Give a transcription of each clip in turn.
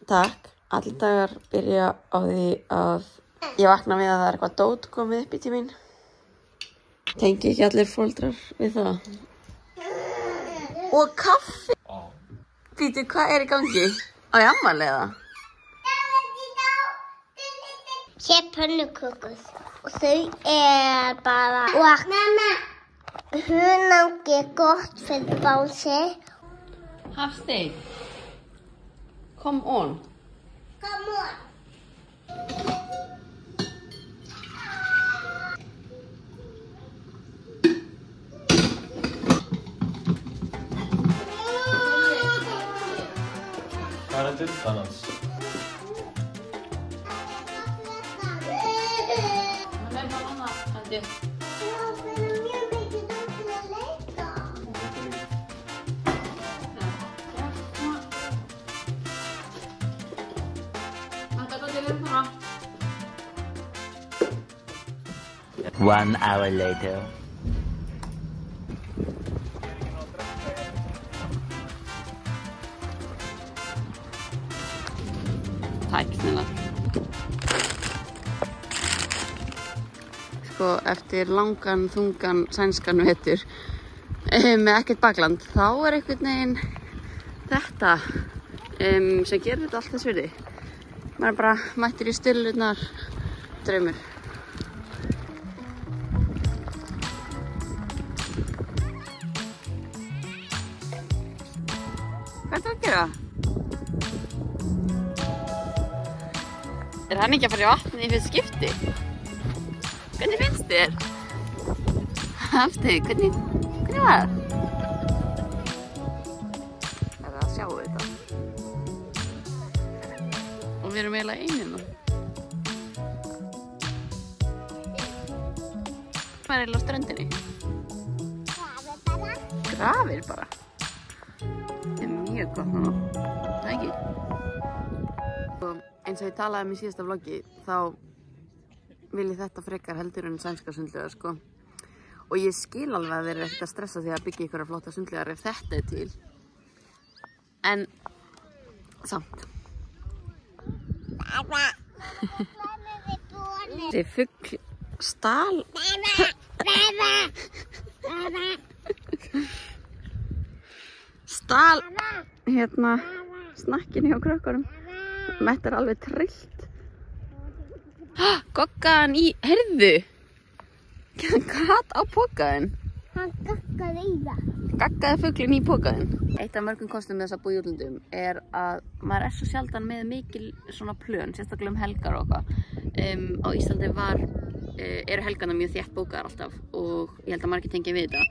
Takk. Allir dagar byrja á því að ég vakna við að það eitthvað dót komið upp í tíminn. Tengi ekki allir foreldrar við það. Og kaffi! Býtu, hvað í gangi? Á ég afmæli eða? Hér pönnukökur og þau bara og hunangi gott fyrir bánsi. Hafsteinn, come on. Come on. Hvað dyrtan hans? Það bara annað, held ég. Það mjög mikið til að leika. One hour later. Takk, snilla. Sko, eftir langan, þungan, sænskan vetur með ekkert bakland, þá einhvern veginn þetta sem gerir þetta allt þess virði. Maður bara mættur í stillurnar, draumur. Hvað er það að gera? Er hann ekki að fara í vatni í fyrst skipti? Hvernig finnst þér? Hafsteinn, hvernig var það? Það er að sjá þetta. Og við erum eiginlega einina. Hvað er eiginlega á ströndinni? Grafir bara. Það er mjög gott núna. Það ekki? Eins og ég talaði í síðasta vloggi, þá vil ég þetta frekar heldur en sænska sundlaugar, sko. Og ég skil alveg að þeir eru ekkert að stressa því að byggja ykkur að flotta sundlaugar ef þetta er til. En samt. Þessi fugl stal. Stal hérna snakkinu hjá krökkunum. Metta er alveg trillt. Goggaðan í, heyrðu. Gat á pokaðinn. Hann gaggaði í það. Gaggaði fuglinn í pokaðinn. Eitt af mörgum kostum þess að búa í útlöndum er að maður er svo sjaldan með mikil svona plön, sérstaklega helgar og eitthvað. Á Íslandi eru helgarna mjög þétt bókaðar alltaf og ég held að margir tengja við þetta.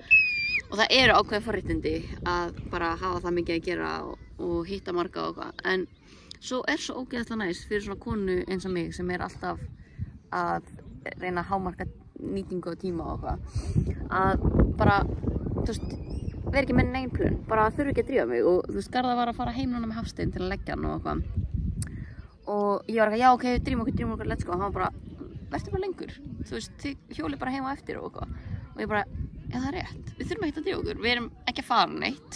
Og það eru ákveðin forréttindi að bara hafa það mikið að gera og hitta marga og eitthvað. En svo er svo ógeðslega næst fyrir svona konu eins og mig sem er alltaf að reyna að hámarka nýtingu og tíma og eitthvað. Að bara, þú veist, vera ekki með nein plön, bara þurfi ekki að drífa mig og þú veist, Garðar var að fara heim núna með Hafsteinn til að leggja hann og eitthvað. Og ég var ekki, já ok, drífum okkur, let's go. Og hann bara, verður bara lengur, þú veist, þið hjóli bara heim á eftir og eitthvað. Og ég bara, já það er rétt, við þurfum ekkert að drífa okkur, við erum ekki að fara neitt,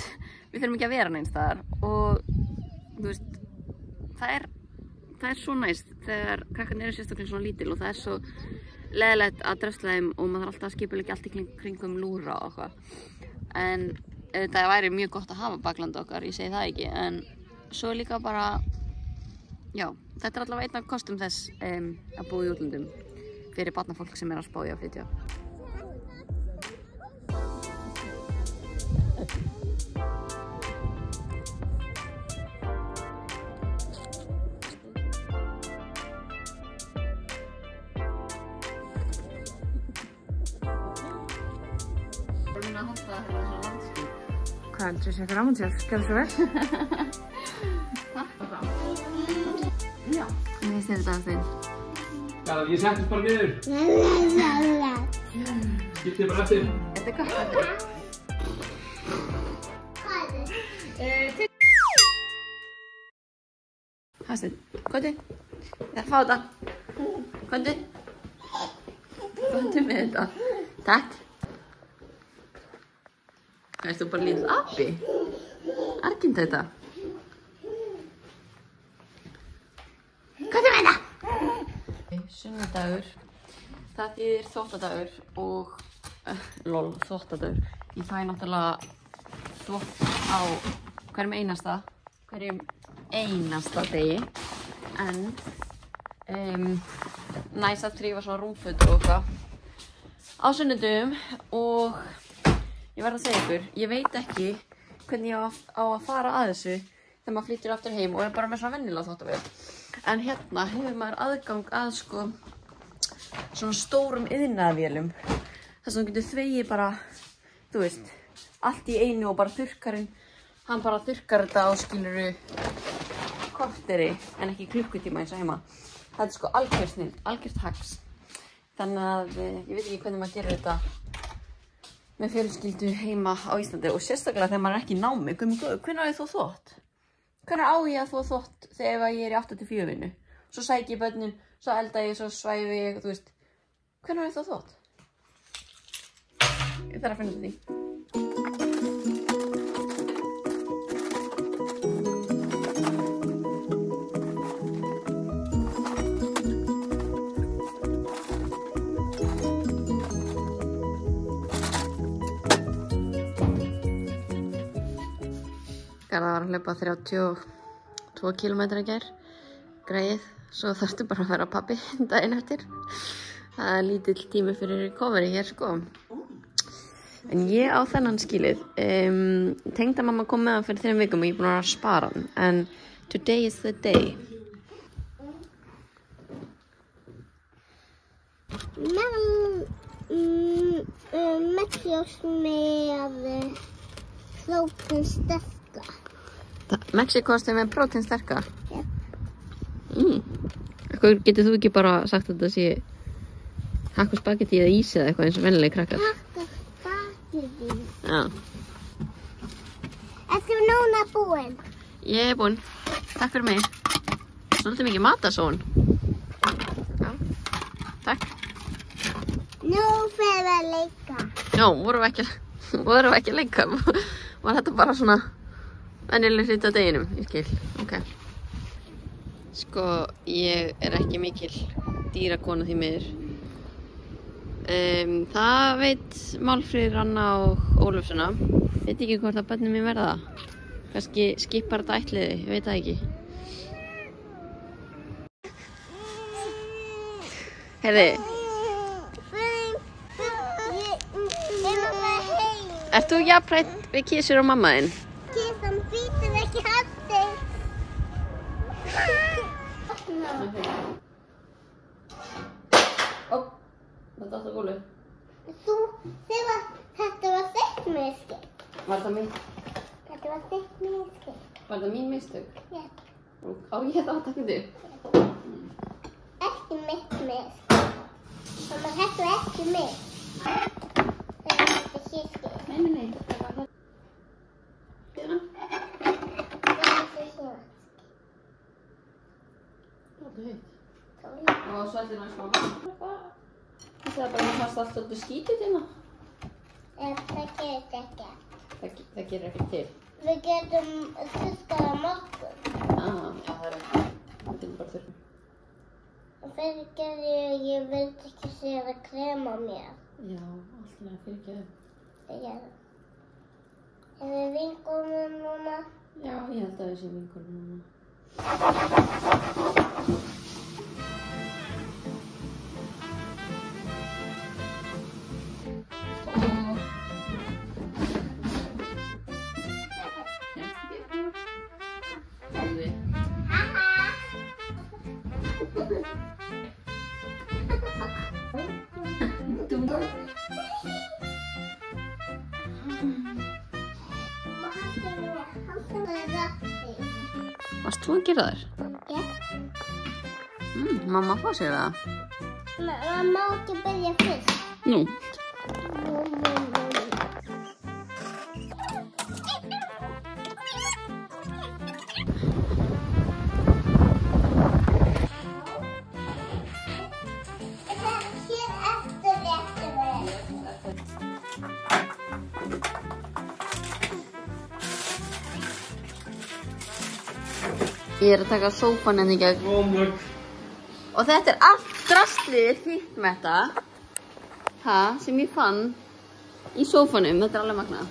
við þurfum ekki að vera neins staðar og þú veist, það er svo næst þegar krakkarnir eru sérstaklega svona lítil og það er svo leiðilegt að drösla þeim og maður þarf alltaf að skipuleggja allt í kringum lúra og eitthvað. En það væri mjög gott að hafa bakland okkar, ég segi það ekki, en svo líka bara, já, þetta er allavega einn af kostum þess að búa í útlöndum fyrir barnafólk sem er að spá í að flytja. Hvað heldur þessi ykkur ámund sjálf? Gjörðu svo vel. Já. Mér finnst þetta Hafsteinn. Já, ég settist bara niður. Skiptið bara eftir. Þetta er gott. Hafsteinn, komdu. Það fá þetta. Komdu. Komdu með þetta. Takk. Erst þú bara lítill api? Argint þetta? sunnudagur. Það þýðir þvottadagur og þvottadagur. Ég fæ náttúrulega þvott á hverjum einasta degi. En næst að þrífa svona rúmföt og eitthvað á sunnudum og ég verð að segja ykkur, ég veit ekki hvernig ég á að fara að þessu þegar maður flyttur aftur heim og er bara með svona venjulega þvottavél. En hérna hefur maður aðgang að sko svona stórum iðnaðarvélum þar sem þú getur þvegið bara, þú veist, allt í einu og bara þurrkarinn, hann bara þurrkar þetta á skiluru korteri en ekki klukkutíma eins og heima. Það er sko algjör snill, algjört hacks. Þannig að ég veit ekki hvernig maður gerir þetta með fjölskyldu heima á Íslandi og sérstaklega þegar maður er ekki í námi. Hvenær á ég þó þvott? Hvenær á ég að þvo þvott þegar ég er í 8-4 vinnu? Svo sæki ég börnin, svo elda ég, svo svæfi ég, þú veist. Hvenær á ég þó þvott? Ég þarf að finna þetta því. Garðar var að hlaupa 32 km í gær, greið, svo þarftu bara að vera pabbi daginn eftir. Það er lítill tími fyrir recovery hér sko. En ég á þennan skilið, tengdamamma kom með hann fyrir 3 vikum og ég er búin að spara hann, en today is the day. Mexíos með prótín sterka. Mexíkosti með prótín sterka? Já. Getur þú ekki bara sagt að þetta sé hakku spagetti eða ís eða eitthvað eins og venjulegi krakkar? Hakku spagetti. Já. Ertu núna búinn? Ég er búinn. Takk fyrir mig. Svolítið mikið matasón. Já. Takk. Nú fyrir að leika. Já, vorum við ekki að leika. Var þetta bara svona venjuleg hluti á deginum? Ég skil. Ok. Sko, ég er ekki mikil dýrakona því miður. Það veit Málfríður, Anna og Ólafssona. Veit ekki hvort að börnin mín verða það. Kannski skipar þetta ættliði, ég veit það ekki. Heyrðu. Ert þú jafnrætt við kísur og mamma þinn? Kísan býtur ekki hattir. Ó, það datt á gólfið. Þetta var þitt mistök. Var það mín? Þetta var þitt mistök. Var það mín mistök? Já. Á ég þetta átakandi? Ekki mitt mistök. Mamma, þetta var ekki mitt. Það var þetta sískið. Nei, þetta var það. Hérna? Það var þetta sískið. Það var heitt. Og sveltir næst mamma. Það er bara að fasta allt svolítið skítið hérna. Það gerir ekki. Það gerir ekki til. Við getum þurrkað á morgun. Já, það er ekki. Við getum bara þurrkað. Og fyrir gerði ég vildi ekki segja það krem á mér. Já, allt í lagi, fyrirgefðu. Já. Er við vinkonur núna? Já, ég held að við séum vinkonur núna. Varst þú að gera þér? Já. Mamma fá sér það? Maður má ekki byrja fyrst. Nú. Ég er að taka sófann henni í gegn. Góðmorg. Og þetta er allt drast allir hitt með þetta. Sem ég fann í sófanum. Þetta alveg magnað.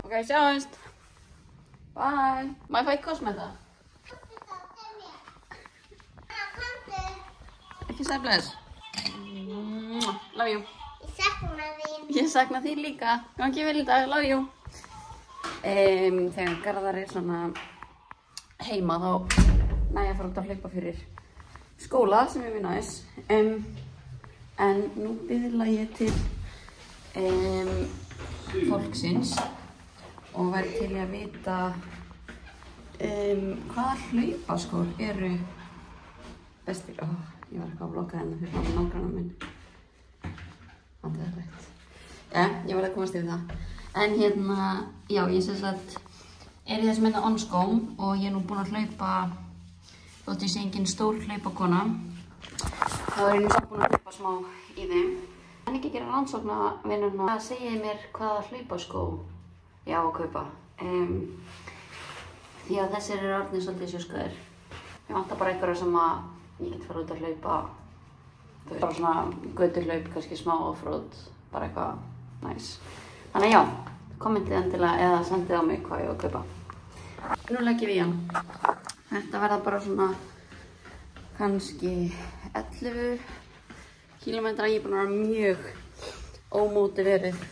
Ok, sjáumst. Bye. Má ég fá eitt koss með það? Ekki sæl bless. Love you. Ég sakna þín. Ég sakna þín líka. Gangi vel í dag. Love you. Þegar Garðar er svona heima þá næ ég að fara út að hlaupa fyrir skóla sem er mjög næs. En nú biðla ég til fólksins og væri til ég að vita hvaða hlaupaskór eru bestir. Ég var eitthvað að vlogga hérna fyrir nágranna minn. Vandræðilegt. Ég verði að komast yfir það. En hérna, já, ég sem sagt er í þessum hérna onskóm og ég er nú búin að hlaupa, þótt ég sé engin stór hlaupakona, þá er ég nú samt búin að hlaupa smá í þeim. En ekki gera rannsóknarvinnuna. Það segir mér hvaða hlaupaskó ég á að kaupa. Því að þessir eru orðnir svolítið sjúskaðir. Ég vantar bara einhverja sem að ég get fara út að hlaupa. Þú veist, bara svona götuhlaup, kannski smá offroad, bara eitthvað næs. Þannig já, kommentið endilega eða sendið á mig hvað ég á að kaupa. Nú leggjum við í hann. Þetta verða bara svona kannski 11 kílómetra. Ég er búin að vera mjög ómótiverið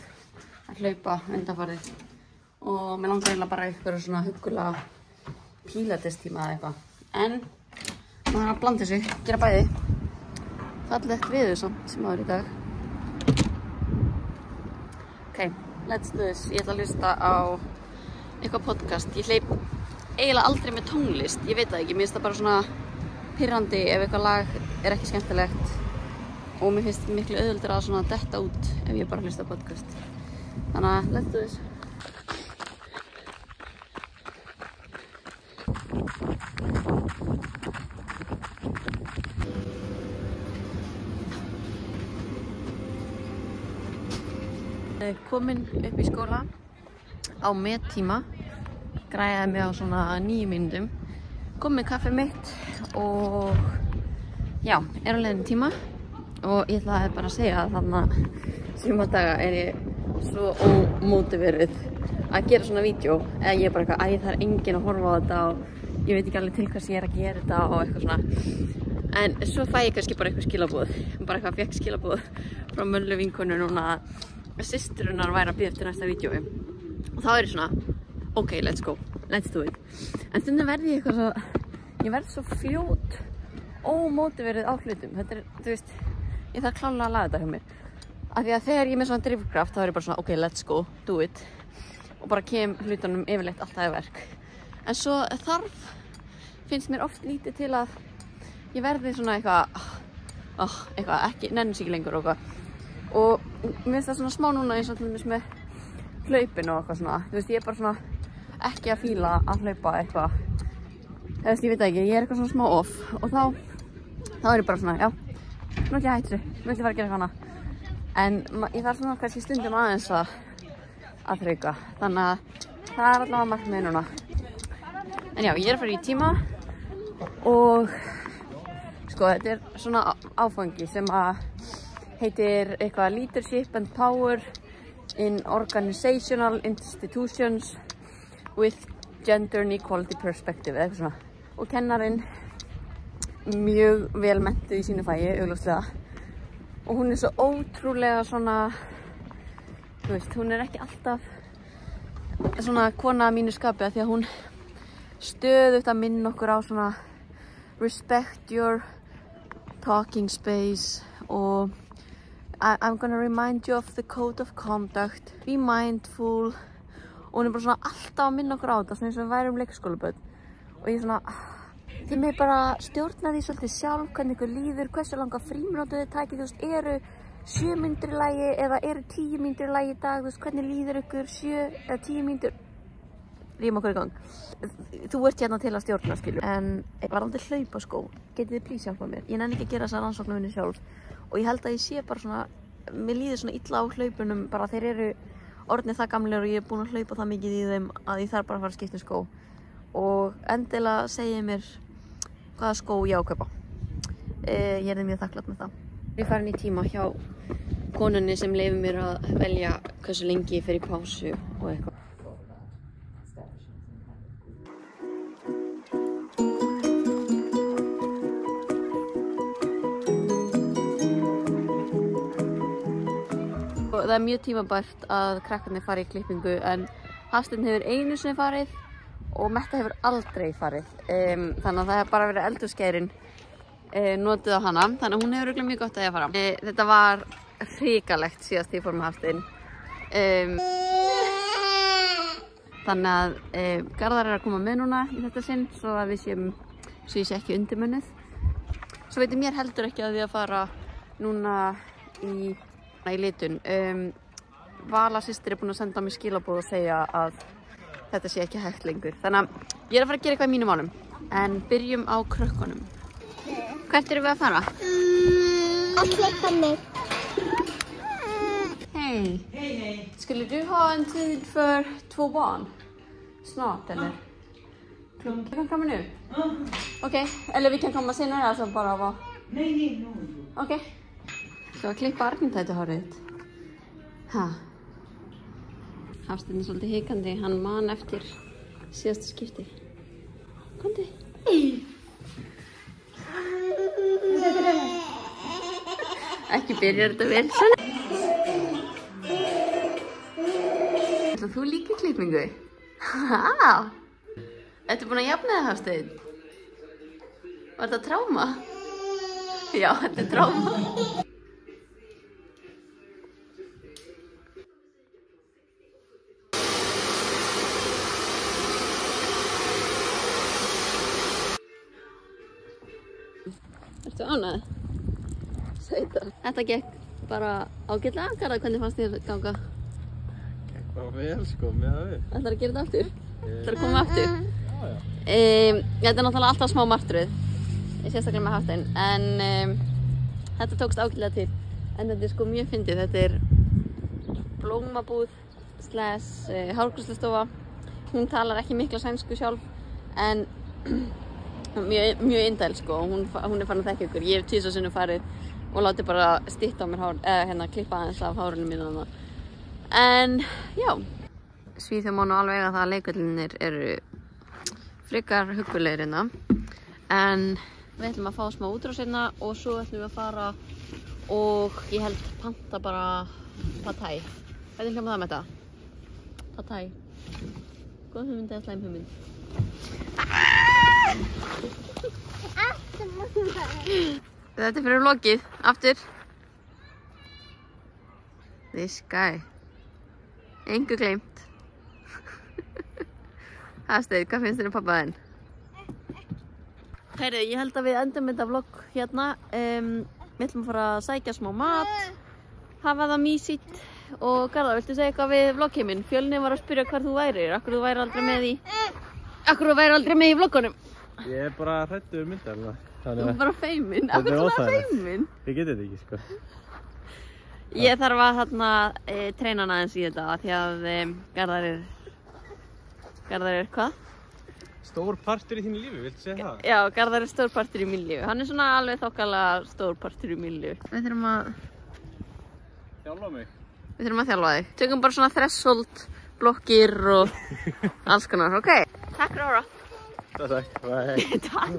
að hlaupa undanfarið og mér langar eiginlega bara eitthvað svona huggulega pílatestíma eða eitthvað. En maður þarf að blanda þessu, gera bæði. Fallegt veður samt sem áður í dag. Ok, let's do this. Ég ætla að hlusta á eitthvað podcast. Ég hleyp eiginlega aldrei með tónlist, ég veit það ekki. Mér finnst það bara svona pirrandi ef eitthvað lag er ekki skemmtilegt. Og mér finnst miklu auðveldur að svona detta út ef ég bara hlusta á podcast. Þannig að let's do this. Komin upp í skóla á mettíma, græjaði mig á svona 9 mínútum, kom með kaffið mitt og já, er á leiðinni tíma og ég ætlaði bara að segja að þarna suma daga er ég svo ómótiverið að gera svona vídeo eða ég er bara eitthvað, það er enginn að horfa á þetta og ég veit ekki alveg til hvers ég er að gera þetta og eitthvað svona. En svo fæ ég kannski bara eitthvað skilaboð, bara eitthvað fékk skilaboð frá Möllu vinkonu núna að systurinnar væri að bíða eftir næsta vídeói og þá er ég svona, ok, let's go, let's do it. En stundum verði ég eitthvað svo, ég verði svo fljót ómótiverið á hlutum. Þetta er, þú veist, ég þarf klálega að laga þetta hjá mér. Af því að þegar ég er með svona drifkraft þá er ég bara svona, ok, let's go, do it. Og bara kem hlutunum yfirleitt alltaf í verk. En svo finnst mér oft lítið til að ég verði svona eitthvað, ekki, nenni sig ekki lengur og eitthvað. Og mér finnst það svona smá núna eins og til dæmis með hlaupinu og eitthvað svona. Þú veist, ég er bara svona ekki að fíla að hlaupa eitthvað. Þú veist, ég veit ekki, ég er eitthvað svona smá off. Og þá er ég bara svona, já, nú ætla ég að hætta þessu, nú ætla ég að fara að gera eitthvað annað. En ég þarf svona kannski stundum aðeins að þrauka. Þannig að það er allavega markmiðið núna. En já, ég er að fara í tíma og sko, þetta er svona áfangi sem að heitir eitthvað Leadership and Power in Organizational Institutions with Gender and Equality Perspective eða eitthvað svona. Og kennarinn mjög vel menntuð í sínu fagi, augljóslega. Og hún er svo ótrúlega svona, þú veist, hún er ekki alltaf svona kona að mínu skapi af því að hún stöðugt að minna okkur á svona respect your talking space og I'm gonna remind you of the code of conduct, be mindful. Og hún er bara svona alltaf að minna okkur á þetta, svona eins og við værum leikskólabörn. Og ég svona, Þið með bara stjórna því svolítið sjálf, hvernig ykkur líður, hversu langa frímínútu þið takið, þú veist, eru 7 mínútur í lagi eða eru 10 mínútur í lagi í dag, þú veist, hvernig líður ykkur 7 eða 10 mínútur, rýma okkur í gang. Þú ert hérna til að stjórna, skilju. En varðandi hlaupaskó, getið þið plís hjálpa mér? Ég nenni ekki að gera þessa rannsóknarvinnu sjálf og ég held að ég sé bara svona, mér líður svona illa á hlaupunum, bara þeir eru orðnir það gamlir og ég er búin að hlaupa það mikið í þeim að ég þarf bara að fara að skipta skó. Og endilega segið mér hvaða skó ég á að kaupa. Ég er mjög þakklátt með það. Ég er farin í tíma hjá konunni sem leyfir mér að velja hversu lengi ég fer í pásu og eitthvað. Það er mjög tímabært að krakkarnir fari í klippingu en Hafsteinn hefur einu sinni farið og Metta hefur aldrei farið. Þannig að það hefur bara verið eldhúsgeirinn notið á hana. Þannig að hún hefur örugglega mjög gott að ég að fara. Þetta var hrikalegt síðast ég fór með Hafsteinn. Þannig að Garðar er að koma með núna í þetta sinn svo að við séum, svo ég sé ekki undirmönnuð. Svo veitir mér heldur ekki að við að fara núna í litun. Vala systir er búin að senda mér skilaboð og segja að þetta sé ekki hægt lengur. Þannig að ég er að fara að gera eitthvað í mínum málum. En byrjum á krökkunum. Hvert erum við að fara? Att klippa mig. Hej. Hej. Skulle du ha en tid för 2 barn? Snart eller? Vi kan komma nu? Okej. Eller vi kan komma senare alltså bara vara... Nej. Okej. Så að klippa Arnitætu hárið. Hafsteinn er svolítið hikandi, hann man eftir síðasta skipti. Komdu. Ekki byrjar þetta vel svona. Ætlar þú líka klippingu? Ertu búin að jafna þig, Hafsteinn? Var þetta tráma? Já, þetta er tráma. Ertu ánægð? Sæta. Þetta gekk bara ágætlega. Garðar, hvernig fannst þér ganga? Gekk bara vel sko, með það við. Ætlar að gera þetta aftur? Ætlar að koma aftur? Já. Þetta er náttúrulega alltaf smá martröð. Sérstaklega með Hafsteinn. En þetta tókst ágætlega til. En þetta er sko mjög fyndið. Þetta er blómabúð / hárgreiðslustofa. Hún talar ekki mikla sænsku sjálf. En mjög indæl sko, hún er farin að þekka ykkur. Ég hef 2 sinnum farið og látið bara stytta á mér hár, eða klippa aðeins af hárunum mínu þannig. En já, Svíþjóð má nú alveg eiga það að leikvellinir eru frekar huggulegir hérna. En við ætlum að fá smá útrás hérna og svo ætlum við að fara og ég held panta bara pad thai. Hvernig hljómar það með þetta? Pad thai. Góð hugmynd eða slæm hugmynd? Þetta er fyrir lokið, aftur. This guy. Engu gleymt. Hafsteinn, hvað finnst þér um pabba þinn? Heyrðu, ég held að við endum þetta vlogg hérna. Við ætlum að fara að sækja smá mat, hafa það mísýtt. Og Garðar, viltu segja eitthvað við vloggheiminn? Fjölni var að spyrja hvar þú værir, akkur þú væri aldrei með í vloggunum. Ég er bara hræddur myndarlega. Þú er bara feiminn. Akkur þú er feiminn? Ég get þetta ekki sko. Ég þarf að treyna hann aðeins í þetta því að Garðar er hvað? Stór partur í þínu lífi, viltu segja það? Já, Garðar er stór partur í mínu lífi. Hann er svona alveg þokkalega stór partur í mínu lífi. Við þurfum að þjálfa mig. Við þurfum að þjálfa þig. Tökum bara svona threshold blokkir og alls konar, ok? Takk fyrir að horfa. Takk, bye. Takk.